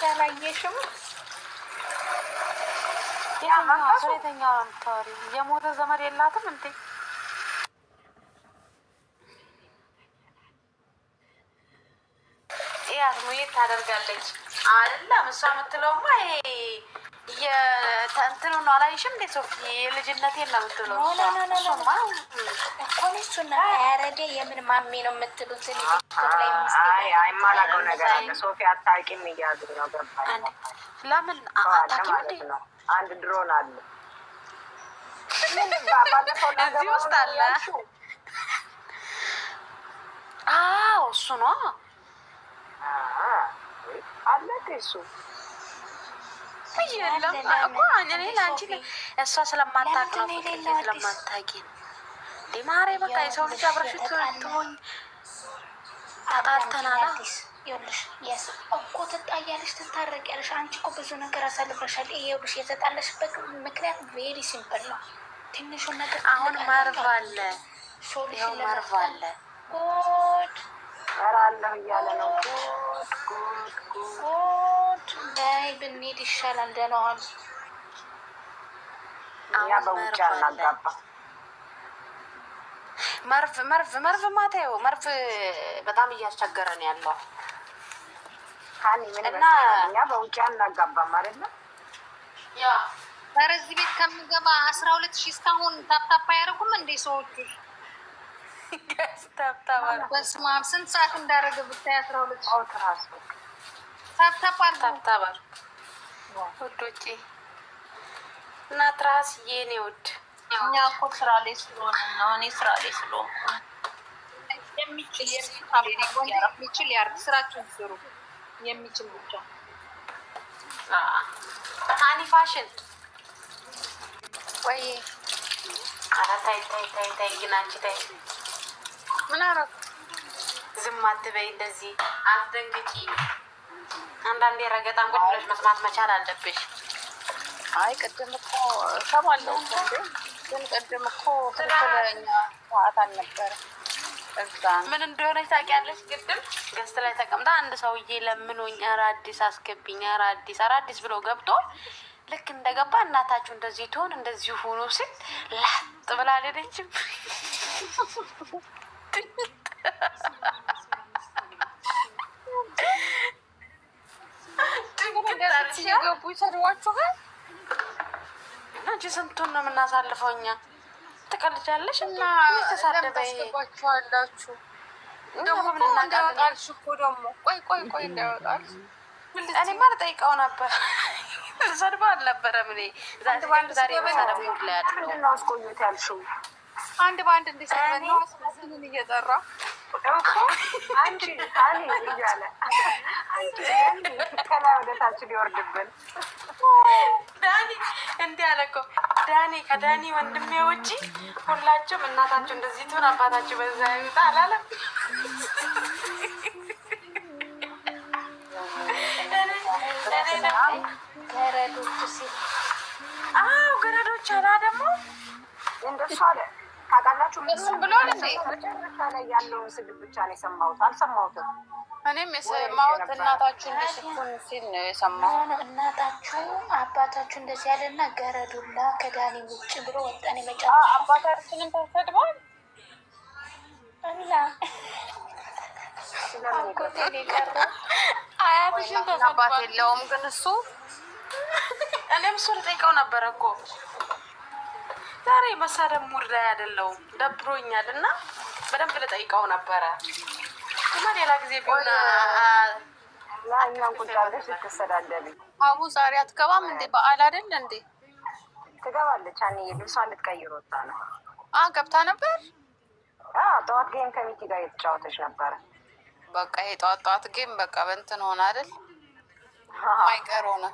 አላየሽም? የትኛው ነው የምታወሪው? የሞተ ዘመድ የላትም እንዴ? ያት ሙይት ታደርጋለች አይደለም። እሷ የምትለውማ የእንትኑ ነው። አላየሽም እንዴ ሶፊ? የልጅነቴን ነው የምትለው እኮ እሱና ያረደ የምን ማሜ ነው የምትሉት? አይማላቀው ነገር አለ። ሶፊ አታውቂም እያሉ ነው። ገባኝ። ለምን አታውቂም እንዴ? አንድ ድሮን አለ እዚህ ውስጥ አለ። አዎ እሱ ነው አለ እሱ የለም እኮ እኔ ለአንቺ እሷ ስለማታውቅ ነው ስለማታውቂ ነው እንዴ ማሬ። በቃ የሰው ልጅ አብረሽት ትሆኝ ተጣልተናል። ይኸውልሽ እኮ ትጣያለሽ፣ ትታረቂያለሽ። አንቺ እኮ ብዙ ነገር አሳልፈሻል። ይኸውልሽ የተጣለሽበት ምክንያት ቬሪ ሲምፕል ነው። ትንሹን ነገር አሁን መርቭ አለ፣ ይኸው መርቭ አለ። ጉድ እራለሁ እያለ ነው። ጉድ ላይ ብንሄድ ይሻላል። ደህና ዋሉ። እኛ በውጭ አናጋባ። መርቭ ማታየው መርቭ በጣም እያስቸገረን ያለው እና እኛ በውጭ አናጋባም አይደለም። ያ ኧረ እዚህ ቤት ከምገባ 12,000 እስካሁን ታፕታፕ አያደርጉም እንዴ ሰዎቹ? በስመ አብ ስንት ሰዓት እንዳደረገ ብታይ 12,000 ታፕታፕ ውዶቼ እና ትራስ የኔ ውድ እኛ እኮ ስራ ላይ ስለሆነ ነው። እኔ ስራ ላይ ስለሆነ የሚችል ያርግ። ስራችሁን ስሩ። የሚችል ብቻ ታኒ ፋሽን ወይ ኧረ ታይ ግን አንቺ ታይ ምን አደረኩ? ዝም አትበይ፣ እንደዚህ አትደንግጪ። አንዳንዴ ረገጣን ቁጭ ብለሽ መስማት መቻል አለብሽ። አይ ቅድም እኮ ሰማለሁ ግን ቅድም እኮ ትክክለኛ ሰዓት አልነበረ። ምን እንደሆነች ታውቂያለሽ? ቅድም ገስት ላይ ተቀምጣ አንድ ሰውዬ ለምኖኝ ኧረ አዲስ አስገቢኝ፣ ኧረ አዲስ ብሎ ገብቶ ልክ እንደገባ እናታችሁ እንደዚህ ትሆን እንደዚህ ሆኖ ሲል ላጥ ብላ አልሄደችም። ሲገቡ ይሰድዋችኋል። አንቺ ስንቱን ነው የምናሳልፈው እኛ? ትቀልጃለሽ እና ታስገባችኋላችሁ ደግሞ ምን እንዳወጣልሽ እኮ ደግሞ ቆይ እንዳወጣልሽ እኔማ ልጠይቀው ነበር። ሰድባ አልነበረም። እኔ ዛሬ መሳደብ ሙድ ላይ ምንድነው አስቆዩት ያልሽው? አንድ በአንድ እንዲሰበን ነው አስመስልን እየጠራ አንቺ እያለ ከላይ ወደ ታች ሊወርድብን ዳኒ እንዲህ አለ እኮ ዳኒ ከዳኒ ወንድሜ ውጪ ሁላችሁም እናታችሁ እንደዚህ ትሆን አባታችሁ በዛ ይውጣ አላለም። ገረዶች ሲል ገረዶች አላ ደግሞ እንደሱ አለ። ታውቃላችሁ ምን ብሎ መጨረሻ ላይ ያለውን ስድብ ብቻ ነው የሰማሁት፣ አልሰማሁትም። እኔም የሰማሁት እናታችሁ እንደስኩን ሲል ነው የሰማሁት። እናታችሁ አባታችሁ እንደዚህ ያለና ገረዱላ ከዳኒ ውጭ ብሎ ወጣን። የመጨረሻ አባታችንን ተሰድቧል እና አቆቴ ቀረ። አያትሽን ተሰድቧል የለውም ግን እሱ እኔም እሱ ልጠይቀው ነበረ እኮ ዛሬ መሳደብ ሙድ ላይ አይደለሁም፣ ደብሮኛል እና በደንብ ልጠይቀው ነበረ። እና ሌላ ጊዜ ቢሆን እኛን ቁጫለች ልትሰዳደብ። አቡ ዛሬ አትገባም እንዴ? በዓል አይደል እንዴ? ትገባለች። አንዬ ልብሷን ልትቀይር ወጣ ነው። ገብታ ነበር። ጠዋት ጌም ከሚኪ ጋር የተጫወተች ነበረ። በቃ ይሄ ጠዋት ጌም በቃ በእንትን ሆነ አይደል? ማይቀር ሆነ።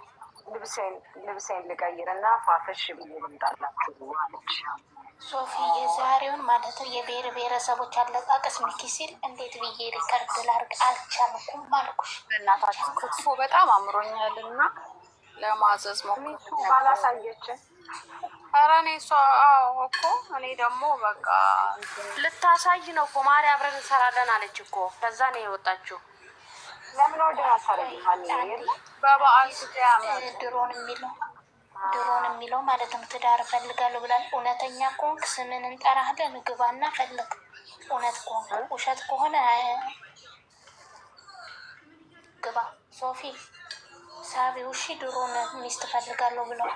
ልብሴን ልቀይር እና ፋፈሽ ብዬ ልምጣላችሁ አለች ሶፊ። የዛሬውን ማለት ነው የብሔር ብሔረሰቦች አለቃቀስ ሚኪ ሲል እንዴት ብዬ ሪከርድ ላርግ አልቻልኩም አልኩሽ። በእናታችሁ ክትፎ በጣም አምሮኛል እና ለማዘዝ ሞክሩ ባላሳየችን። ኧረ እኔ እሷ እኮ እኔ ደግሞ በቃ ልታሳይ ነው እኮ ማሪ አብረን እንሰራለን አለች እኮ። ከዛ ነው የወጣችው። ለምን ወደ አታረጊም? በበዓል ድሮን የሚለው ማለት ነው። ትዳር እፈልጋለሁ ብላል። እውነተኛ ከሆንክ ስምን እንጠራለን፣ ግባና ፈልግ። እውነት ከሆንክ፣ ውሸት ከሆነ ግባ። ሶፊ ሳቢው እሺ፣ ድሮን ሚስት እፈልጋለሁ ብለው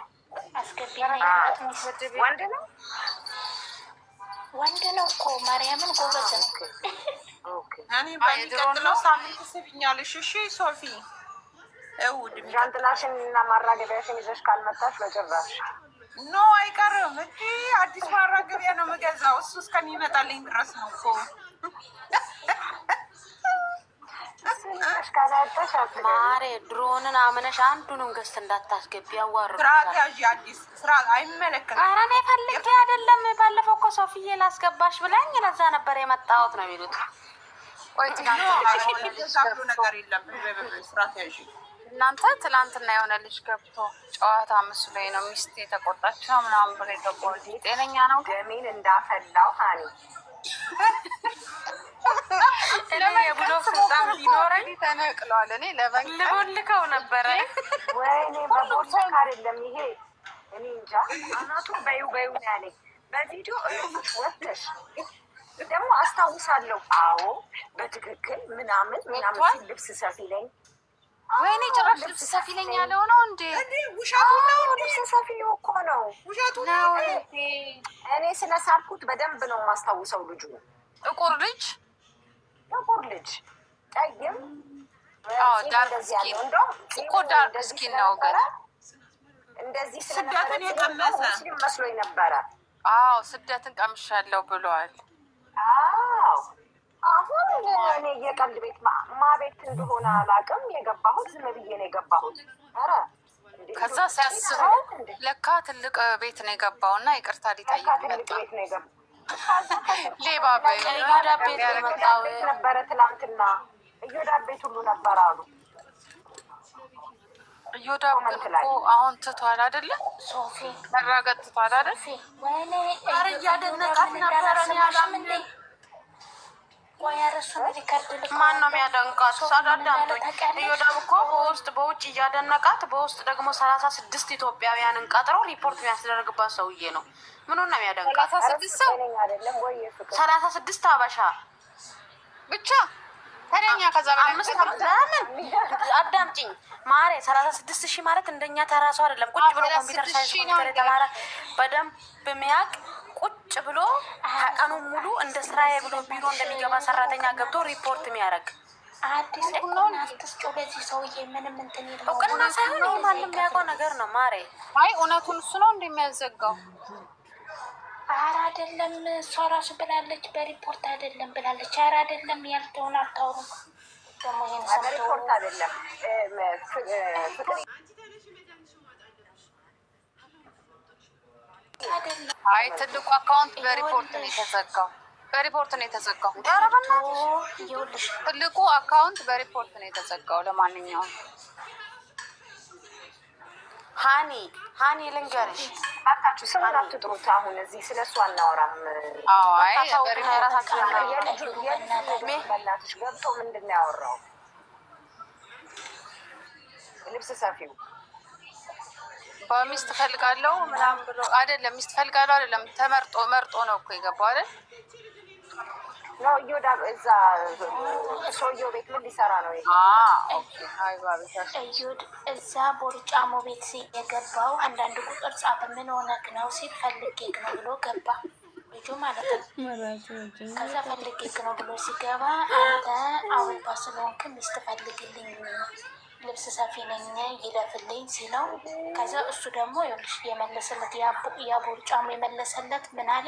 አስገቢና ወንድ ነው ወንድ ነው እኮ ማርያምን፣ ጎበዝ ነው። እኔ በሚቀጥለው ሳምንት ስብኛለሽ። እሺ ሶፊ፣ ጃንጥላሽን እና ማራገቢያሽን ይዘሽ ካልመጣሽ በጭራሽ ኖ አይቀርም። አዲስ ማራገቢያ ነው የምገዛው። እሱ እስከሚመጣልኝ ድረስ ነው እኮ። ማሬ ድሮንን አምነሽ አንዱንም ገዝት እንዳታስገቢ። ያዋርዱ ስርዓት ያዥ። አዲስ ስርዓት አይመለከትም። ኧረ እኔ ፈልጌ አይደለም። ባለፈው እኮ ሶፊዬ ላስገባሽ ብላኝ ለዛ ነበር የመጣሁት ነው የሚሉት። ቆይ ነገር የለም። ስርዓት ያዥ። እናንተ ትላንትና የሆነ ልጅ ገብቶ ጨዋታ መስሎኝ ነው ሚስት የተቆጣች ነው ምናምን ብሎ የገባው ጤነኛ ነው? ደሜን እንዳፈላው ሀኒ ብሎ ስልጣን ቢኖረኝ ተነቅሏል። እኔ ልቦልከው ነበረ። ወይኔ በቦርሳክ አይደለም ይሄ። እኔ እንጃ አናቱን በዩ ነው ያለኝ። በቪዲዮ ወጥተሽ ደግሞ አስታውሳለሁ። አዎ በትክክል ምናምን ሲል ልብስ ሰፊለኝ። ወይኔ ጭራሽ ልብስ ሰፊለኝ ያለው ነው እንዴ? ውሸቱ ነው። ልብስ ሰፊው እኮ ነው። ውሸቱ ነው። እኔ ስለሳልኩት በደንብ ነው የማስታውሰው። ልጁ ጥቁር ልጅ ጠይም ዳርክ ስኪን እኮ ዳርክ ስኪን ነው። ግን እንደዚህ ስደትን የቀመሰ ሙስሊም መስሎኝ ነበረ። አዎ ስደትን ቀምሻለሁ ብሏል። አዎ አሁን እኔ የቀልድ ቤት ቤት እንደሆነ አላውቅም። የገባሁት ዝም ብዬ ነው የገባሁት። ኧረ ከዛ ሲያስበው ለካ ትልቅ ቤት ነው የገባው እና ይቅርታ ሊጠይቅ መጣ። ሌባ ቤት ነበረ ትናንትና። እዮዳብ ቤት ሁሉ ነበር አሉ። እዮዳብ እኮ አሁን ትቷል አይደለ? ሶፊ መራገጥ ትቷል አይደል? ወይኔ ኧረ እያደነቃት ነበረ። ማን ነው የሚያደንቃት? ሳዳዳምቶኝ እዮዳብ እኮ በውጭ እያደነቃት፣ በውስጥ ደግሞ 36 ኢትዮጵያውያንን ቀጥረው ሪፖርት የሚያስደርግባት ሰውዬ ነው። ምኑን ነው የሚያደንቃት? 36 አበሻ ብቻ ተረኛ። ከዛ ለምን አዳምጪኝ ማሬ፣ 36 ሺህ ማለት እንደኛ ተራሱ አይደለም። ቁጭ ብሎ ኮምፒውተር ሳይንስ ኮምፒውተር የተማረ በደንብ በሚያቅ ቁጭ ብሎ ቀኑ ሙሉ እንደ ስራዬ ብሎ ቢሮ እንደሚገባ ሰራተኛ ገብቶ ሪፖርት የሚያደርግ አዲስ እውቅና አትስጪው ለዚህ ሰውዬ። ምንም እንትን የለውም። እውቅና ሳይሆን ይህ ማንም የሚያውቀው ነገር ነው ማሬ። አይ እውነቱን እሱ ነው እንደሚያዘጋው። ኧረ አይደለም፣ እሷ ራሱ ብላለች። በሪፖርት አይደለም ብላለች። ኧረ አይደለም፣ ያልተውን አታውሩም። ደግሞ ይሄን ሰምተው ሪፖርት አይደለም አይ ትልቁ አካውንት በሪፖርት ነው የተዘጋው። ትልቁ አካውንት በሪፖርት ነው የተዘጋው። ለማንኛውም ሀኒ ልንገርሽ፣ ባካችሁ ስሙን አትጥሩት። አሁን እዚህ ስለሱ አናወራም። አይ በእናትሽ ገብቶ ምንድን ነው ያወራው? ልብስ ሰፊው በሚስት ፈልጋለሁ ምናምን ብሎ አይደለም። ሚስት ፈልጋለሁ አይደለም፣ መርጦ ነው እኮ የገባው አይደል? ነው እዮዳብ እዛ ሰውየው ቤት ምን ሊሰራ ነው? እዛ ቦርጫሞ ቤት የገባው አንዳንድ ቁጥር ጻፈ። ምን ሆነክ ነው ሲል ፈልጌክ ነው ብሎ ገባ ልጁ ማለት ነው። ከዛ ፈልጌክ ነው ብሎ ሲገባ አንተ አውባ ስለሆንክ ሚስት ፈልግልኝ፣ ልብስ ሰፊ ነኝ ይለፍልኝ ሲለው፣ ከዛ እሱ ደግሞ የመለሰለት ያቦርጫሞ የመለሰለት ምን አለ?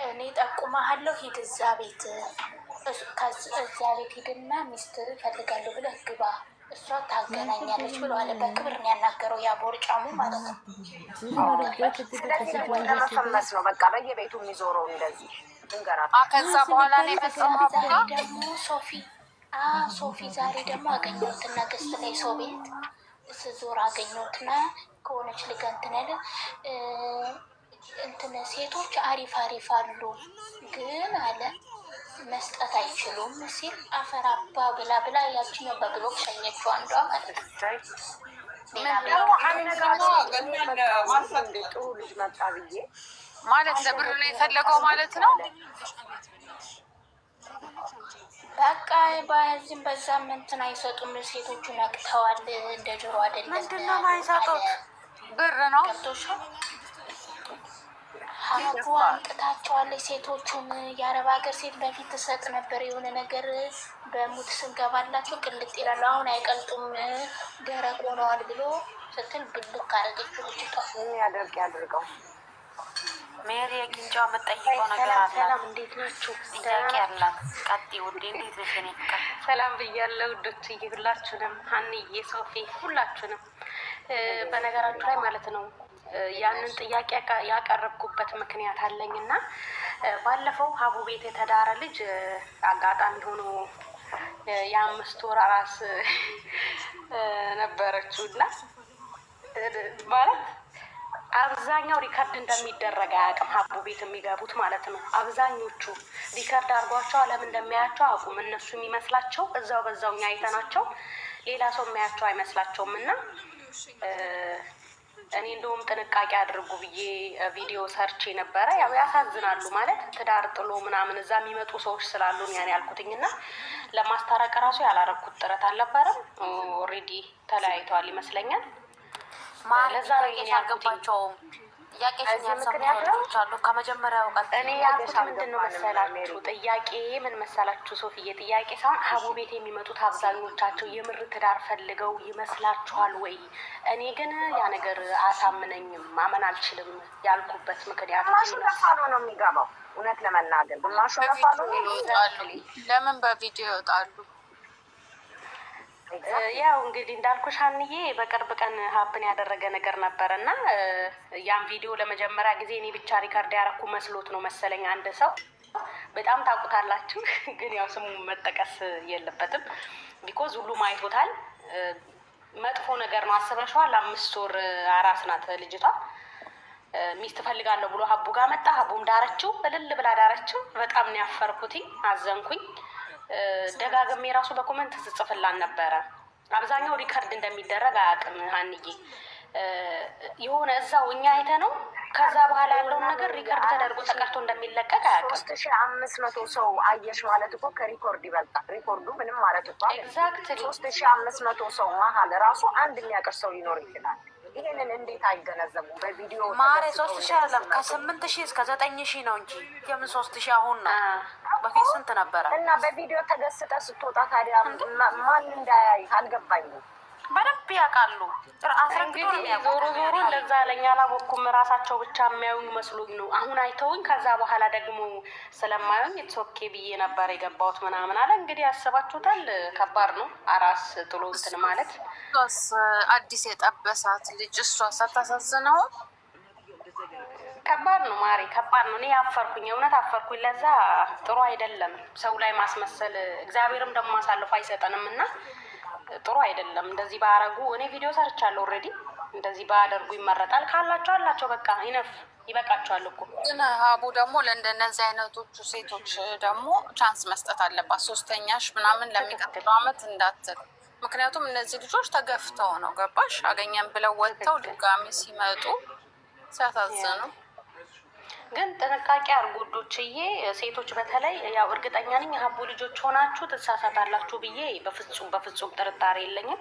እኔ ጠቁመሃለሁ፣ ሂድ እዛ ቤት ሂድና ሚስት ፈልጋለሁ ብለህ ግባ፣ እሷ ታገናኛለች ብሎ አለ። በክብር ነው ያናገረው ያቦርጫሙ ማለት ነው። ስለዚህ ለመፈመስ ነው በቃ በየቤቱ የሚዞረው እንደዚህ እንገራት። ከዛ በኋላ ነው የፈጸመው። ደግሞ ሶፊ ዛሬ ደግሞ አገኘሁትና ገስት ላይ ሰው ቤት ስዞር አገኘሁትና ከሆነች ልጋ እንትን ሴቶች አሪፍ አሉ ግን አለ መስጠት አይችሉም ሲል አፈር አባ ብላ ብላ ያችኛው በብሎክ ሸኘችው አንዷ ማለት ነው። ጥሩ ልጅ መጣ ብዬ ማለት ለብር ነው የፈለገው ማለት ነው። በቃ በዚህም በዛም እንትን አይሰጡም። ሴቶቹ ነቅተዋል። እንደ ድሮ አይደለም። ምንድነው ማይሰጡት? ብር ነው። ገብቶሻል? ሀቡ አንቅታቸዋለች ሴቶቹን። የአረብ ሀገር ሴት በፊት ትሰጥ ነበር የሆነ ነገር በሙት ስንገባላቸው ቅልጥ ይላሉ። አሁን አይቀልጡም ደረቅ ሆነዋል ብሎ ስትል ብልክ አረገች ልጅቷ። የሚያደርግ ያድርገው። ሜሪ የግንጫ የምጠይቀው ነገር አለ። ሰላም እንዴት ናችሁ? ጥያቄ አላት። ቀጥ ውዴ እንዴት ነሽ? እኔ ፍቅር ሰላም ብያለሁ ውዶችዬ፣ ሁላችሁንም ሀንዬ፣ ሶፊ ሁላችሁንም። በነገራችሁ ላይ ማለት ነው ያንን ጥያቄ ያቀረብኩበት ምክንያት አለኝ እና ባለፈው ሀቡ ቤት የተዳረ ልጅ አጋጣሚ ሆኖ የ5 ወር አራስ ነበረችው እና ማለት አብዛኛው ሪከርድ እንደሚደረግ አያውቅም። ሀቡ ቤት የሚገቡት ማለት ነው አብዛኞቹ ሪከርድ አድርጓቸው አለም እንደሚያያቸው አቁም እነሱ የሚመስላቸው እዛው በዛው እኛ አይተናቸው ሌላ ሰው የሚያያቸው አይመስላቸውም። እና እኔ እንደውም ጥንቃቄ አድርጉ ብዬ ቪዲዮ ሰርቼ ነበረ። ያው ያሳዝናሉ ማለት ትዳር ጥሎ ምናምን እዛ የሚመጡ ሰዎች ስላሉ ያን ያልኩትኝ እና ለማስታረቅ ራሱ ያላረኩት ጥረት አልነበረም። ኦልሬዲ ተለያይተዋል ይመስለኛል። ለዛ ነው ያልገባቸውም ጥያቄሽን ያልሰሙ ልጆች አሉ። ከመጀመሪያው ቀን እኔ ያልኩት ምንድን ነው መሰላችሁ? ጥያቄ ምን መሰላችሁ ሶፊዬ? ጥያቄ ሳይሆን ሀቡ ቤት የሚመጡት አብዛኞቻቸው የምር ትዳር ፈልገው ይመስላችኋል ወይ? እኔ ግን ያ ነገር አሳምነኝም፣ ማመን አልችልም ያልኩበት ምክንያት ግማሹ ለፋሉ ነው የሚገባው። እውነት ለመናገር ግማሹ ለፋሉ ይወጣሉ። ለምን በቪዲዮ ይወጣሉ? ያው እንግዲህ እንዳልኩሽ ሀንዬ በቅርብ ቀን ሀፕን ያደረገ ነገር ነበረ እና ያን ቪዲዮ ለመጀመሪያ ጊዜ እኔ ብቻ ሪካርድ ያረኩ መስሎት ነው መሰለኝ አንድ ሰው በጣም ታውቁታላችሁ፣ ግን ያው ስሙ መጠቀስ የለበትም ቢኮዝ ሁሉም አይቶታል። መጥፎ ነገር ነው። አስበሽዋል? 5 ወር አራስ ናት ልጅቷ። ሚስት ፈልጋለሁ ብሎ ሀቡ ጋር መጣ። ሀቡም ዳረችው፣ እልል ብላ ዳረችው። በጣም ነው ያፈርኩትኝ፣ አዘንኩኝ። ደጋግሜ ራሱ በኮመንት ስጽፍላን ነበረ። አብዛኛው ሪከርድ እንደሚደረግ አያውቅም ሀንዬ። የሆነ እዛው እኛ አይተ ነው ከዛ በኋላ ያለውን ነገር ሪከርድ ተደርጎ ተቀርቶ እንደሚለቀቅ አያውቅም። 3500 ሰው አየሽ ማለት እኮ ከሪኮርድ ይበልጣል። ሪኮርዱ ምንም ማለት እኮ ኤግዛክትሊ 3500 ሰው መሀል ራሱ አንድ የሚያውቅር ሰው ሊኖር ይችላል። ይሄንን እንዴት አይገነዘቡም? በቪዲዮ ማሬ 3000 አይደለም ከ8000 እስከ 9000 ነው እንጂ የምን 3000 አሁን ነው። በፊት ስንት ነበረ? እና በቪዲዮ ተገስጠ ስትወጣ ታዲያ ማን እንዳያይ አልገባኝም። በደንብ ያውቃሉ። እንግዲህ ዞሮ ዞሮ እንደዛ አለኝ። አላወኩም። ራሳቸው ብቻ የሚያዩኝ መስሎኝ ነው። አሁን አይተውኝ ከዛ በኋላ ደግሞ ስለማዩኝ ኦኬ ብዬ ነበር የገባሁት ምናምን አለ። እንግዲህ ያስባችሁታል። ከባድ ነው አራስ ጥሎ እንትን ማለት። እሷስ አዲስ የጠበሳት ልጅ እሷ ሳታሳዝነው ከባድ ነው ማሪ፣ ከባድ ነው። እኔ አፈርኩኝ፣ እውነት አፈርኩኝ። ለዛ ጥሩ አይደለም ሰው ላይ ማስመሰል። እግዚአብሔርም ደግሞ አሳልፎ አይሰጠንም እና ጥሩ አይደለም እንደዚህ ባረጉ። እኔ ቪዲዮ ሰርቻለሁ ኦልሬዲ። እንደዚህ ባደርጉ ይመረጣል። ካላቸው አላቸው በቃ ይነፍ ይበቃቸዋል እኮ። ግን ሀቡ ደግሞ ለእንደነዚህ አይነቶቹ ሴቶች ደግሞ ቻንስ መስጠት አለባት። 3ኛሽ ምናምን ለሚቀጥለው አመት እንዳትል። ምክንያቱም እነዚህ ልጆች ተገፍተው ነው ገባሽ አገኘን ብለው ወጥተው ድጋሚ ሲመጡ ሲያሳዝኑ። ግን ጥንቃቄ አድርጉ ውዶችዬ፣ ሴቶች በተለይ ያው እርግጠኛ ነኝ ሀቡ ልጆች ሆናችሁ ትሳሳታላችሁ ብዬ በፍጹም ጥርጣሬ የለኝም።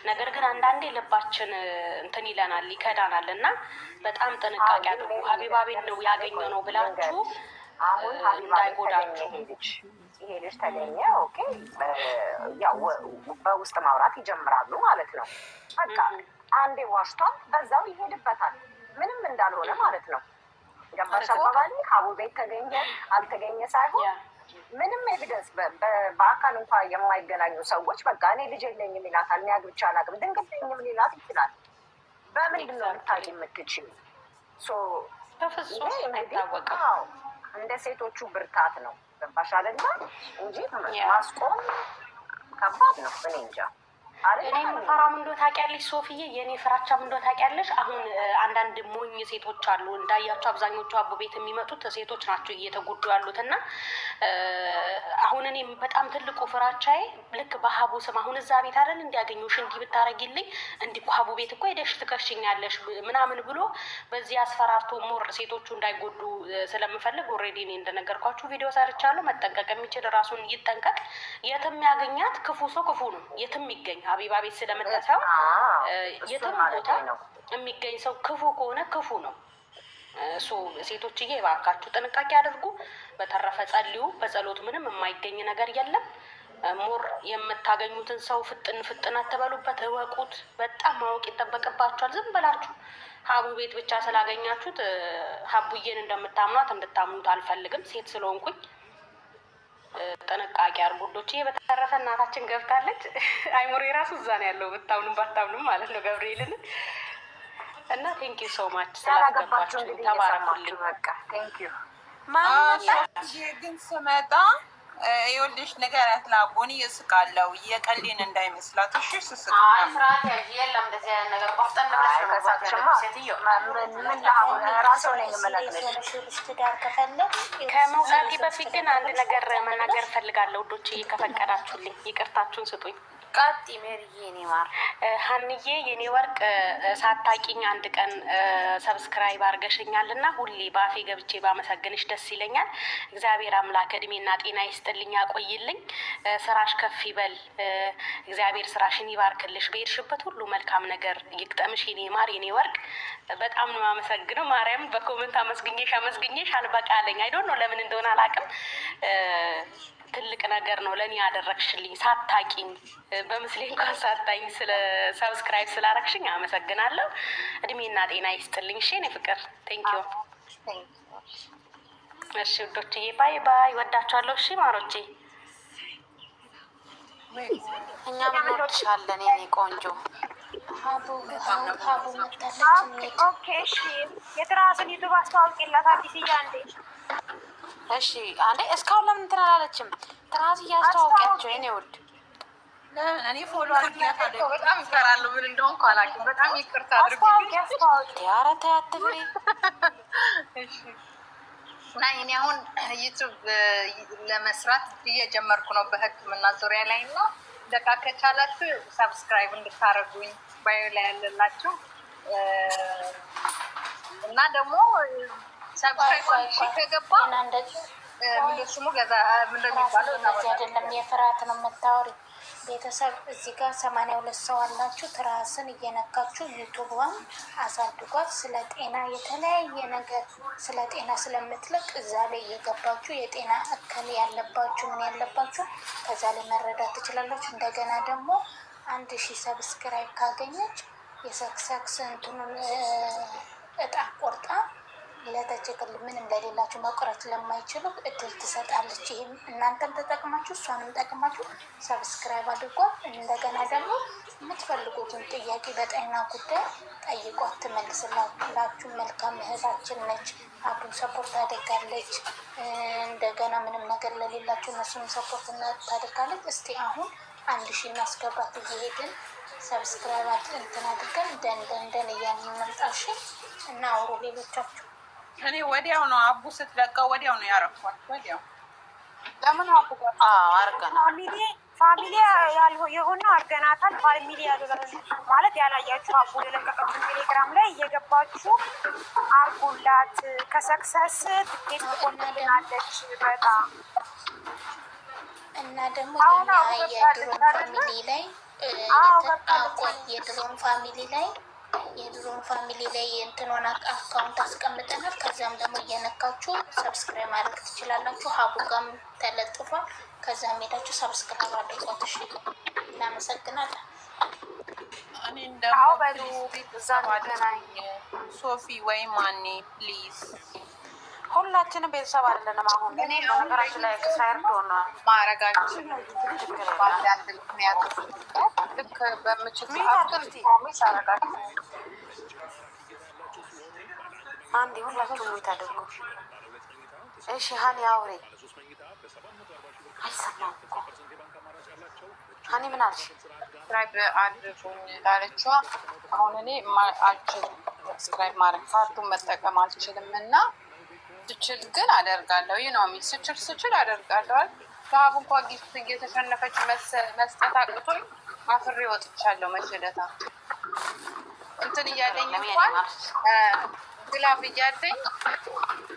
ነገር ግን አንዳንዴ ልባችን እንትን ይለናል ይከዳናል እና በጣም ጥንቃቄ አድርጉ። ሀቢባቤን ነው ያገኘ ነው ብላችሁ እንዳይጎዳችሁ። ይሄ ልጅ ተገኘ ኦኬ፣ ያው በውስጥ ማውራት ይጀምራሉ ማለት ነው። በቃ አንዴ ዋሽቷል፣ በዛው ይሄድበታል ምንም እንዳልሆነ ማለት ነው። ገባሽ አባባሌ? ሀቡ ቤት ተገኘ አልተገኘ ሳይሆን ምንም ኤቪደንስ በአካል እንኳን የማይገናኙ ሰዎች በቃ እኔ ልጅ የለኝም ይላታል። እኔ አግብቼ አላውቅም ድንገተኝም ሊላት ይችላል። በምንድን ነው ልታውቂ የምትችል? እንደ ሴቶቹ ብርታት ነው ገባሽ አይደለ? እንጂ ማስቆም ከባድ ነው። እኔ እንጃ እኔ የምፈራው ምንድን ነው ታውቂያለሽ ሶፊዬ? የእኔ ፍራቻ ምንድን ነው ታውቂያለሽ? አሁን አንዳንድ ሞኝ ሴቶች አሉ እንዳያቸው፣ አብዛኞቹ አቡ ቤት የሚመጡት ሴቶች ናቸው እየተጎዱ ያሉት። እና አሁን እኔ በጣም ትልቁ ፍራቻዬ ልክ በሀቡ ስም አሁን እዛ ቤት አይደል እንዲያገኙሽ እንዲህ ብታረጊልኝ እንዲህ እኮ ሀቡ ቤት እኮ ሄደሽ ትከሽኛለሽ ምናምን ብሎ በዚህ አስፈራርቶ ሞር ሴቶቹ እንዳይጎዱ ስለምፈልግ ኦልሬዲ እኔ እንደነገርኳችሁ ቪዲዮ ሰርቻለሁ። መጠንቀቅ የሚችል ራሱን ይጠንቀቅ። የትም ያገኛት ክፉ ሰው ክፉ ነው የትም ይገኝ። ሀቢባ ቤት ስለምትሰው የትም ቦታ የሚገኝ ሰው ክፉ ከሆነ ክፉ ነው። ሴቶችዬ እባካችሁ ጥንቃቄ አድርጉ። በተረፈ ጸልዩ። በጸሎት ምንም የማይገኝ ነገር የለም። ሞር የምታገኙትን ሰው ፍጥን አትበሉበት፣ እወቁት። በጣም ማወቅ ይጠበቅባችኋል። ዝም ብላችሁ ሀቡ ቤት ብቻ ስላገኛችሁት ሀቡዬን እንደምታምኗት እንድታምኑት አልፈልግም፣ ሴት ስለሆንኩኝ። ጥንቃቄ አድርጉ ውዶቼ። በተረፈ እናታችን ገብታለች። አይሙሬ ራሱ እዛ ነው ያለው ብታምኑም ባታምኑም ማለት ነው ገብርኤልን እና ቴንኪ ሶ ማች ስላስገባችሁ ተባረኩልኝ። ግን ስመጣ ይኸውልሽ ነገራት ላቦኒ እስቃለሁ የቀሌን እንዳይመስላት። እሺ ስስቅ ስርዓት የለም እንደዚህ አይነት ነገር ቆፍጠን ብለሽ ነው መግባት ያለብሽ ሴትዮ። ከመውጣቴ በፊት ግን አንድ ነገር መናገር እፈልጋለሁ ውዶቼ፣ ከፈቀዳችሁልኝ ይቅርታችሁን ስጡኝ። ቀጥ ሜሪዬ የኔ ማር ሀንዬ የኔ ወርቅ ሳታቂኝ አንድ ቀን ሰብስክራይብ አርገሽኛል እና ሁሌ በአፌ ገብቼ ባመሰግንሽ ደስ ይለኛል። እግዚአብሔር አምላክ እድሜና ጤና ይስጥልኝ ያቆይልኝ። ስራሽ ከፍ ይበል። እግዚአብሔር ስራሽን ይባርክልሽ። በሄድሽበት ሁሉ መልካም ነገር ይግጠምሽ የኔ ማር የኔ ወርቅ። በጣም ነው የማመሰግነው። ማርያም በኮመንት አመስግኜሽ አልበቃለኝ። አይዶን ነው ለምን እንደሆነ አላውቅም። ትልቅ ነገር ነው ለእኔ ያደረግሽልኝ። ሳታቂኝ በምስሌ እንኳን ሳታኝ ስለ ሰብስክራይብ ስላረግሽኝ አመሰግናለሁ። እድሜና ጤና ይስጥልኝ። እሺ እኔ ፍቅር ቴንኪዩ። እሺ ውዶችዬ ባይ ባይ፣ ወዳችኋለሁ። እሺ ማሮቼ፣ እኛም እንወድሻለን የኔ ቆንጆ። ሀቡ መጣለች። ኦኬ እሺ፣ የትራስን ዩቱብ አስተዋውቂላት አዲስዬ አንዴ። እሺ አንዴ እስካሁን ለምን እንትን አላለችም? ትራስ እያስተዋወቂያቸው የኔ ውድ። እኔ ፎሎ አድርጊያታለሁ። በጣም ይፈራለሁ። ምን እንደሆንኩ አላውቅም። በጣም ይቅርታ አስተዋውቂ። ኧረ ተይ አትፍሪ። እና እኔ አሁን ዩቱብ ለመስራት እየጀመርኩ ነው በሕክምና ዙሪያ ላይ ነው። ደቃ ከቻላችሁ ሰብስክራይብ እንድታረጉኝ ባዮ ላይ ያለላችሁ እና ደግሞ ሰብስክራይብ ከገባ ምን ስሙ ገዛ ምን እንደሚባለው አይደለም። የፍርሃት ነው የምታወሪ ቤተሰብ። እዚህ ጋር 82 ሰው አላችሁ። ትራስን እየነካችሁ ዩቱብዋን አሳድጓት። ስለ ጤና የተለያየ ነገር ስለ ጤና ስለምትለቅ እዛ ላይ እየገባችሁ የጤና እክል ያለባችሁ ምን ያለባችሁ ከዛ ላይ መረዳት ትችላላችሁ። እንደገና ደግሞ 1000 ሰብስክራይብ ካገኘች የሰክሰክስ እንትኑን እጣ ቆርጣ ለተቸገሩ ምንም ለሌላችሁ መቁረጥ ለማይችሉ እድል ትሰጣለች። ይህም እናንተም ተጠቅማችሁ እሷንም ጠቅማችሁ ሰብስክራይብ አድርጓት። እንደገና ደግሞ የምትፈልጉትን ጥያቄ በጤና ጉዳይ ጠይቋት፣ ትመልስላችሁ። መልካም እህታችን ነች። አቡን ሰፖርት ታደርጋለች። እንደገና ምንም ነገር ለሌላችሁ እነሱን ሰፖርት ታደርጋለች። እስቲ አሁን 1000 እናስገባት እየሄድን ሰብስክራይብ እንትን አድርገን ደን እያልን እንመጣሽ እና አውሩ ሌሎቻችሁ። እኔ ወዲያው ነው አቡ ስትለቀው ወዲያው ነው ያረኳት። ወዲያው ለምን አቡ ጋር አርገናል። ፋሚሊ የሆነ አርገናታል። ፋሚሊ ማለት ያላያችሁ አቡ የለቀቀችው ቴሌግራም ላይ እየገባችሁ አርጉላት። ከሰክሰስ ትኬት ትቆጥናለች በጣም እና ደግሞ የድሮን ፋሚሊ ላይ የድሮን ፋሚሊ ላይ የእንትኗን አካውንት አስቀምጠናል። ከዚያም ደግሞ እየነካችሁ ሰብስክራይብ ማድረግ ትችላላችሁ። ሀቡ ጋም ተለጥፏል። ከዚያም ሄዳችሁ ሰብስክራይብ አድርጓት። እሺ፣ እናመሰግናለን። እኔ እንደሞ ሶፊ ወይ ማኔ ፕሊዝ ሁላችንም ቤተሰብ አይደለንም። አሁን ነገራችን ላይ ኤክስፓየርድ ሆነ ማረጋችን ባንዳንድ ምክንያቶች ልክ በምችል ፕሮሚስ አረጋችሁ። አንዴ ሁላችሁም የታደርጉ እሺ። ሀኒ አውሬ አይሰማም እኮ ሀኒ ምን አልሽ? ሰብስክራይብ አድርጉኝ ላለችዋ አሁን እኔ አልችልም ሰብስክራይብ ማድረግ ካርቱን መጠቀም አልችልም እና ስችል ግን አደርጋለሁ። ይህ ነው የሚል ስችል አደርጋለሁ። ከሀቡ እንኳ ጊፍት እየተሸነፈች መስጠት አቅቶኝ አፍሬ ወጥቻለሁ። መሸለታ እንትን እያለኝ እንኳን ግላብ እያለኝ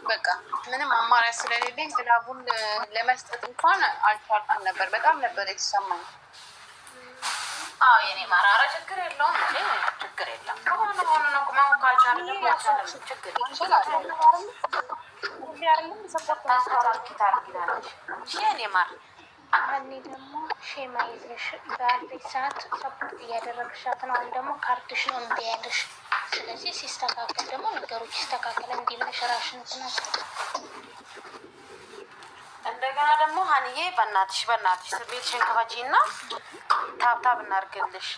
በቃ ምንም አማራጭ ስለሌለኝ ግላቡን ለመስጠት እንኳን አልቻልኩም ነበር። በጣም ነበር የተሰማኝ። አዎ የኔ ማራራ ችግር የለውም። ችግር የለም። ከሆነ ሆነ ነው ማወቅ ካልቻለ ደግሞ ያቻለ ችግር የኔ ማር እኔ ደግሞ ሼማ ይዘሽ በአዲስ ሰዓት ሰፖርት እያደረግሻት ነው። አሁን ደግሞ ካርድሽ ነው እምቢ ያለሽ። ስለዚህ ሲስተካከል ደግሞ ነገሮች ይስተካከል። እንዲህ ብለሽ ራሽን ትናት እንደገና ደግሞ ሀኒዬ በእናትሽ ቤትሽን ክፈቺ እና ታብታብ እናድርግልሽ።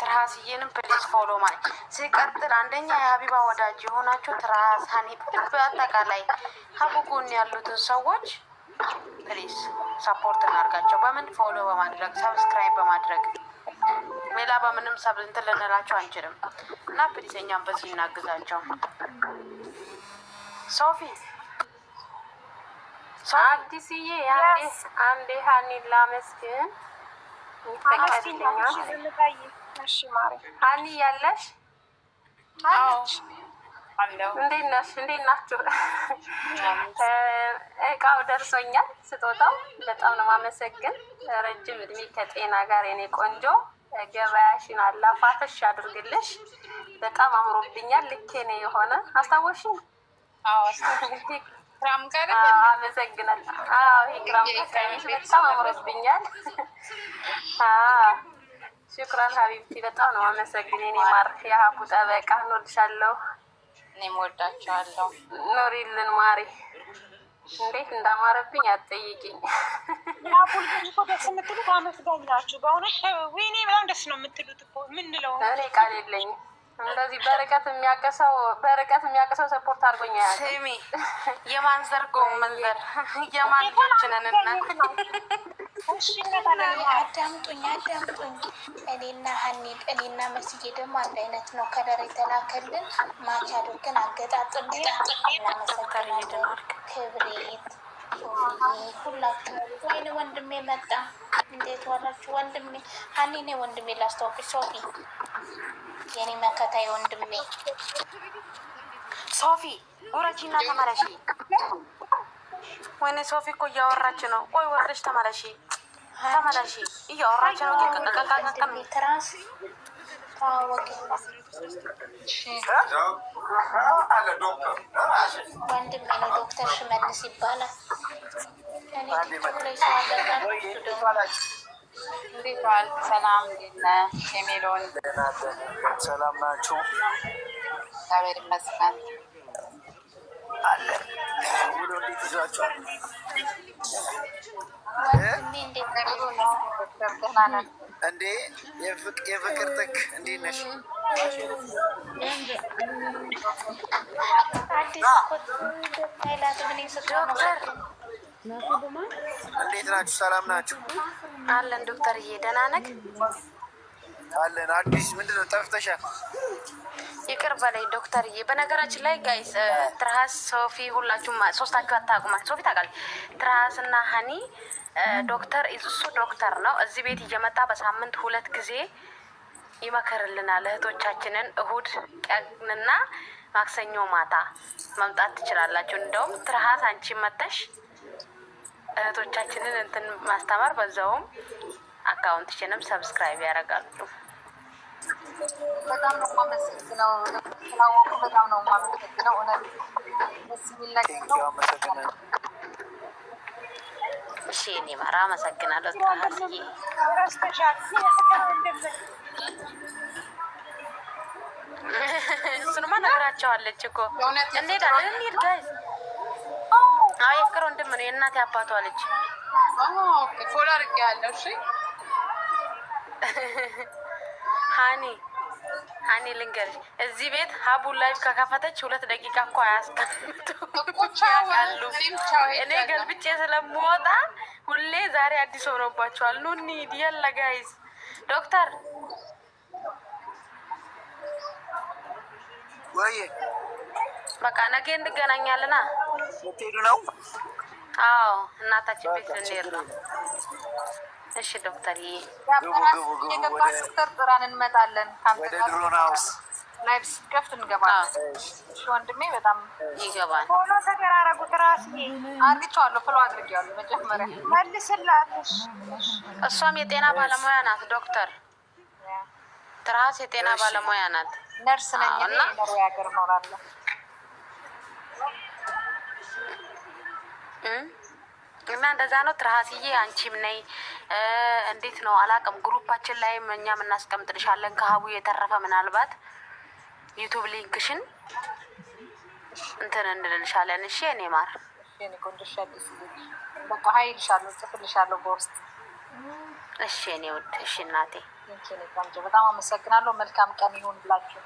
ትርሃስዬንም ፕሊዝ ፎሎ ማለት ሲቀጥል፣ አንደኛ የሀቢባ ወዳጅ የሆናችሁ ትርሃስ ሀኒ፣ በአጠቃላይ ሀቡ ጎን ያሉትን ሰዎች ፕሊዝ ሰፖርት እናድርጋቸው። በምን ፎሎ በማድረግ ሰብስክራይብ በማድረግ ሌላ በምንም ሰብ እንትን ልንላቸው አንችልም እና ፕሊዝ እኛም በዚህ እናግዛቸው። ሶፊ አዲስዬ አንዴ ሀኒን ላመስግን ይፈቀድልኛል? ሀኒ ያለሽ? እንዴት ነሽ? እንዴት ናችሁ? እቃው ደርሶኛል፣ ስጦታው በጣም ነው የማመሰግን። ረጅም እድሜ ከጤና ጋር የኔ ቆንጆ፣ ገበያሽን አላፋተሽ አድርግልሽ። በጣም አምሮብኛል። ልኬ ነው የሆነ አስታወሽኝ? አመሰግናለሁ። በጣም አምሮብኛል። ሽክራን ሀቢብቲ፣ በጣም ነው አመሰግን። የኔ ማር፣ የሀቡ ጠበቃ፣ እንወድሻለሁ። እኔም ወዳቸዋለሁ። ኖሪልን ማሪ። እንዴት እንዳማረብኝ አትጠይቂኝ። ደስ የምትሉት አመስጋኝ ናችሁ በእውነት። ወይኔ በጣም ደስ ነው የምትሉት እኮ ምንለው። እኔ ቃል የለኝም። እንደዚህ በርቀት የሚያቀሰው ሰፖርት አድርጎኛ ያለ ስሚ፣ የማን ዘርጎ መንዘር የማን ልጆችነንና አዳምጡኝ። እኔና መስዬ ደግሞ አንድ አይነት ነው ከለር የተላከልን ማች አድርገን አገጣጥም። እናመሰግናለን። ክብሬት ሁላችሁ። ወይኔ ወንድሜ መጣ። እንዴት ዋላችሁ ወንድሜ? ሀኒኔ ወንድሜ ላስታውቅሽ። ሶፊ የኔ መከታዬ ወንድሜ ሶፊ ውረጂና ተመለሺ። ወይኔ ሶፊ እኮ እያወራች ነው። ቆይ ወርደሽ ተመለሺ። እያወራች ነው። ትራስ ታወቂ ወንድሜ ነው። ዶክተር ሽመልስ ይባላል። እንዴት ዋል? ሰላም፣ እንዴት ነህ? ሜሎን ሰላም ናችሁ? እግዚአብሔር ይመስገን አለ። ውሎ እንዴት ይዟቸዋል? እንዴ የፍቅር ጥግ እንዴት ነሽ? እንዴት ናችሁ? ሰላም ናችሁ? አለን። ዶክተርዬ ደህና ነህ? አለን። አዲስ ምንድን ነው? ጠፍተሻል። ይቅር በላይ ዶክተርዬ። በነገራችን ላይ ጋይስ ትርሃስ፣ ሶፊ ሁላችሁም ሶስታችሁ አታውቁም። ሶፊ ታውቃለች። ትርሃስ እና ሀኒ ዶክተር እሱ ዶክተር ነው። እዚህ ቤት እየመጣ በሳምንት 2 ጊዜ ይመክርልናል እህቶቻችንን። እሁድ ቀንና ማክሰኞ ማታ መምጣት ትችላላችሁ። እንደውም ትርሃስ አንቺ መተሽ እህቶቻችንን እንትን ማስተማር፣ በዛውም አካውንትችንም ሰብስክራይብ ያደርጋሉ። በጣም ነው የማመሰግነው። ስላወቁ በጣም ነው የማመሰግነው። እውነት ደስ የሚል ነገር ነው። እሺ እኔ ማራ አመሰግናለሁ። ታህስዬ እሱንማ ነግራቸዋለች እኮ። እንዴት አለ እንሂድ ጋይዝ። አይ ፍቅር ወንድም ነው የእናቴ አባቷ ልጅ። ኦኬ ፎሎ አድርጌያለሁ። እሺ ሀኒ ልንገርሽ፣ እዚህ ቤት ሀቡ ላይፍ ከከፈተች 2 ደቂቃ እኮ አያስቀምጡ። እኔ ገልብጬ ስለምወጣ ሁሌ ዛሬ አዲስ ሆኖባቸዋል። ኑ እንሂድ የለ ጋይዝ። ዶክተር ወይ በቃ ነገ እንገናኛለና። ልትሄዱ ነው? አዎ እናታችን ቤት ልንሄድ ነው። እሺ ዶክተር ጥራን እንመጣለን። ወደ ድሮን ሀውስ ላይፍ ስከፍት እንገባለን። እሺ ወንድሜ በጣም ይገባል። ሆኖ ተደራረጉት። ራስ አድርጌዋለሁ፣ ፍሎ አድርጌዋለሁ። መጀመሪያ መልስላትሽ። እሷም የጤና ባለሙያ ናት ዶክተር ትራስ የጤና ባለሙያ ናት። ነርስ ነኝ እኔ ነው ያገር ኖራለሁ። እና እንደዛ ነው ትራስዬ። አንቺም ነይ እንዴት ነው አላውቅም። ግሩፓችን ላይም እኛም እናስቀምጥልሻለን ከሀቡ የተረፈ ምናልባት ዩቱብ ሊንክሽን እንትን እንልልሻለን። እሺ እኔ ማር እኔ ቆንጆሽ አዲስ ልጅ በቃ ሀይልሻለሁ፣ ጽፍልሻለሁ በውስጥ። እሺ እኔ ውድ እሺ እናቴ በጣም አመሰግናለሁ። መልካም ቀን ይሁን ብላችሁ።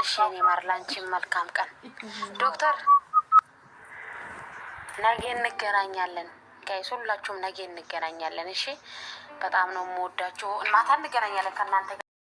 እሺ እኔ ማር ላንቺም መልካም ቀን። ዶክተር ነገ እንገናኛለን ጋይስ፣ ሁላችሁም ነገ እንገናኛለን። እሺ በጣም ነው የምወዳችሁ። ማታ እንገናኛለን ከእናንተ